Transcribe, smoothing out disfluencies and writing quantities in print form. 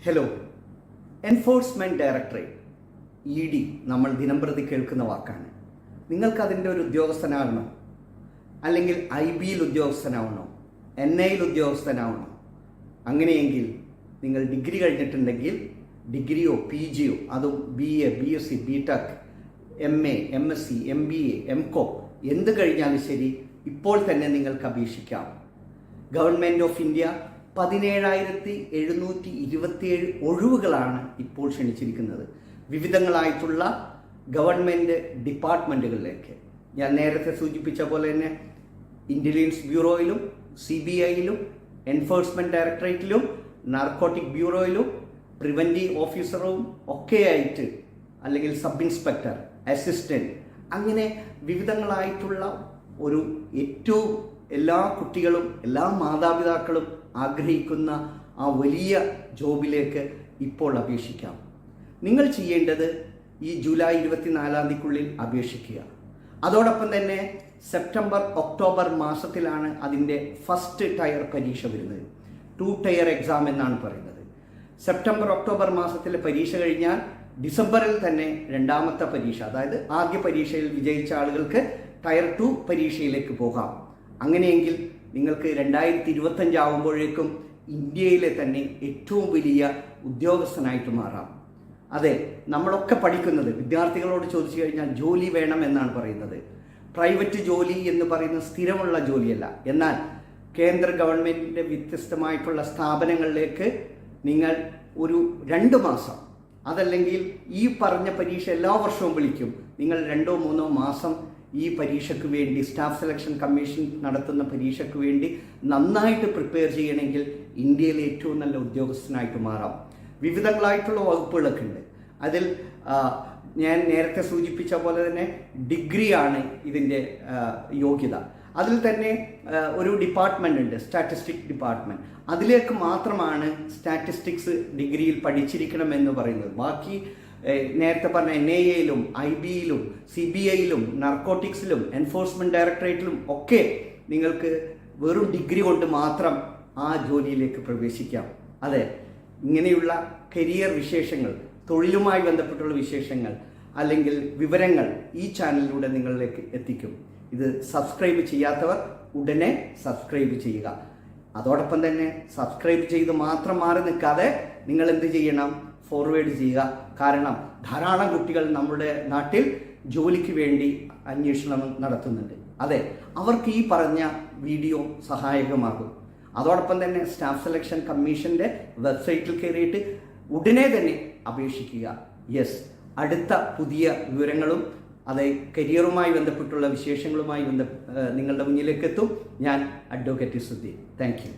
Hello. Enforcement directorate ED നമ്മൾ ദിനംപ്രതി കേൾക്കുന്ന വാക്കാണ്. നിങ്ങൾക്കതിൻ്റെ ഒരു ഉദ്യോഗസ്ഥനാകണോ, അല്ലെങ്കിൽ IBയിൽ ഉദ്യോഗസ്ഥനാവണോ, NIയിൽ ഉദ്യോഗസ്ഥനാവണോ? അങ്ങനെയെങ്കിൽ നിങ്ങൾ ഡിഗ്രി കഴിഞ്ഞിട്ടുണ്ടെങ്കിൽ ഡിഗ്രിയോ PGയോ, അതും BA, BSc, BTech, MA, MSc, MBA, MCom എന്ത് കഴിഞ്ഞാലും ശരി, ഇപ്പോൾ തന്നെ നിങ്ങൾക്ക് അപേക്ഷിക്കാം. ഗവൺമെൻറ് ഓഫ് ഇന്ത്യ 17,727 ഒഴിവുകളാണ് ഇപ്പോൾ ക്ഷണിച്ചിരിക്കുന്നത് വിവിധങ്ങളായിട്ടുള്ള ഗവൺമെൻറ് ഡിപ്പാർട്ട്മെൻറ്റുകളിലേക്ക്. ഞാൻ നേരത്തെ സൂചിപ്പിച്ച പോലെ തന്നെ ഇൻ്റലിജൻസ് ബ്യൂറോയിലും CBIയിലും എൻഫോഴ്സ്മെൻറ്റ് ഡയറക്ടറേറ്റിലും നാർക്കോട്ടിക് ബ്യൂറോയിലും പ്രിവൻറ്റീവ് ഓഫീസറും ഒക്കെയായിട്ട്, അല്ലെങ്കിൽ സബ് ഇൻസ്പെക്ടർ, അസിസ്റ്റൻറ്റ്, അങ്ങനെ വിവിധങ്ങളായിട്ടുള്ള ഒരു ഏറ്റവും എല്ലാ കുട്ടികളും എല്ലാ മാതാപിതാക്കളും ആഗ്രഹിക്കുന്ന ആ വലിയ ജോബിലേക്ക് ഇപ്പോൾ അപേക്ഷിക്കാം. നിങ്ങൾ ചെയ്യേണ്ടത് ഈ ജൂലൈ 24 അപേക്ഷിക്കുക. അതോടൊപ്പം തന്നെ സെപ്റ്റംബർ ഒക്ടോബർ മാസത്തിലാണ് അതിൻ്റെ ഫസ്റ്റ് ടയർ പരീക്ഷ വരുന്നത്. 2 ടയർ എക്സാം എന്നാണ് പറയുന്നത്. സെപ്റ്റംബർ ഒക്ടോബർ മാസത്തിലെ പരീക്ഷ കഴിഞ്ഞാൽ ഡിസംബറിൽ തന്നെ രണ്ടാമത്തെ പരീക്ഷ, അതായത് ആദ്യ പരീക്ഷയിൽ വിജയിച്ച ആളുകൾക്ക് ടയർ 2 പരീക്ഷയിലേക്ക് പോകാം. അങ്ങനെയെങ്കിൽ നിങ്ങൾക്ക് 2025 ആകുമ്പോഴേക്കും ഇന്ത്യയിലെ തന്നെ ഏറ്റവും വലിയ ഉദ്യോഗസ്ഥനായിട്ട് മാറാം. അതെ, നമ്മളൊക്കെ പഠിക്കുന്നത്, വിദ്യാർത്ഥികളോട് ചോദിച്ചു കഴിഞ്ഞാൽ ജോലി വേണം എന്നാണ് പറയുന്നത്. പ്രൈവറ്റ് ജോലി എന്ന് പറയുന്നത് സ്ഥിരമുള്ള ജോലിയല്ല. എന്നാൽ കേന്ദ്ര ഗവൺമെൻറ്റിൻ്റെ വ്യത്യസ്തമായിട്ടുള്ള സ്ഥാപനങ്ങളിലേക്ക് നിങ്ങൾ ഒരു 2 മാസം, അതല്ലെങ്കിൽ ഈ പറഞ്ഞ പരീക്ഷ എല്ലാ വർഷവും വിളിക്കും, നിങ്ങൾ 2-3 മാസം ഈ പരീക്ഷയ്ക്ക് വേണ്ടി, സ്റ്റാഫ് സെലക്ഷൻ കമ്മീഷൻ നടത്തുന്ന പരീക്ഷയ്ക്ക് വേണ്ടി നന്നായിട്ട് പ്രിപ്പയർ ചെയ്യണമെങ്കിൽ ഇന്ത്യയിലെ ഏറ്റവും നല്ല ഉദ്യോഗസ്ഥനായിട്ട് മാറാം. വിവിധങ്ങളായിട്ടുള്ള വകുപ്പുകളൊക്കെ ഉണ്ട്. അതിൽ ഞാൻ നേരത്തെ സൂചിപ്പിച്ച പോലെ തന്നെ ഡിഗ്രിയാണ് ഇതിൻ്റെ യോഗ്യത. അതിൽ തന്നെ ഒരു ഡിപ്പാർട്ട്മെൻ്റ് ഉണ്ട്, സ്റ്റാറ്റിസ്റ്റിക്സ് ഡിപ്പാർട്ട്മെൻറ്റ്. അതിലേക്ക് മാത്രമാണ് സ്റ്റാറ്റിസ്റ്റിക്സ് ഡിഗ്രിയിൽ പഠിച്ചിരിക്കണമെന്ന് പറയുന്നത്. ബാക്കി നേരത്തെ പറഞ്ഞ NIAയിലും IBയിലും CBIയിലും നാർക്കോട്ടിക്സിലും എൻഫോഴ്സ്മെൻറ്റ് ഡയറക്ടറേറ്റിലും ഒക്കെ നിങ്ങൾക്ക് വെറും ഡിഗ്രി കൊണ്ട് മാത്രം ആ ജോലിയിലേക്ക് പ്രവേശിക്കാം. അതെ, ഇങ്ങനെയുള്ള കരിയർ വിശേഷങ്ങൾ, തൊഴിലുമായി ബന്ധപ്പെട്ടുള്ള വിശേഷങ്ങൾ അല്ലെങ്കിൽ വിവരങ്ങൾ ഈ ചാനലിലൂടെ നിങ്ങളിലേക്ക് എത്തിക്കും. ഇത് സബ്സ്ക്രൈബ് ചെയ്യാത്തവർ ഉടനെ സബ്സ്ക്രൈബ് ചെയ്യുക. അതോടൊപ്പം തന്നെ സബ്സ്ക്രൈബ് ചെയ്ത് മാത്രം മാറി നിൽക്കാതെ നിങ്ങൾ എന്ത് ചെയ്യണം? ഫോർവേഡ് ചെയ്യുക. കാരണം ധാരാളം കുട്ടികൾ നമ്മുടെ നാട്ടിൽ ജോലിക്ക് വേണ്ടി അന്വേഷണം നടത്തുന്നുണ്ട്. അതെ, അവർക്ക് ഈ പറഞ്ഞ വീഡിയോ സഹായകമാകും. അതോടൊപ്പം തന്നെ സ്റ്റാഫ് സെലക്ഷൻ കമ്മീഷൻ്റെ വെബ്സൈറ്റിൽ കയറിയിട്ട് ഉടനെ തന്നെ അപേക്ഷിക്കുക. യെസ്, അടുത്ത പുതിയ വിവരങ്ങളും അത് കരിയറുമായി ബന്ധപ്പെട്ടുള്ള വിശേഷങ്ങളുമായി നിങ്ങളുടെ മുന്നിലേക്ക് എത്തും. ഞാൻ അഡ്വക്കേറ്റ് സുധീർ. Thank you.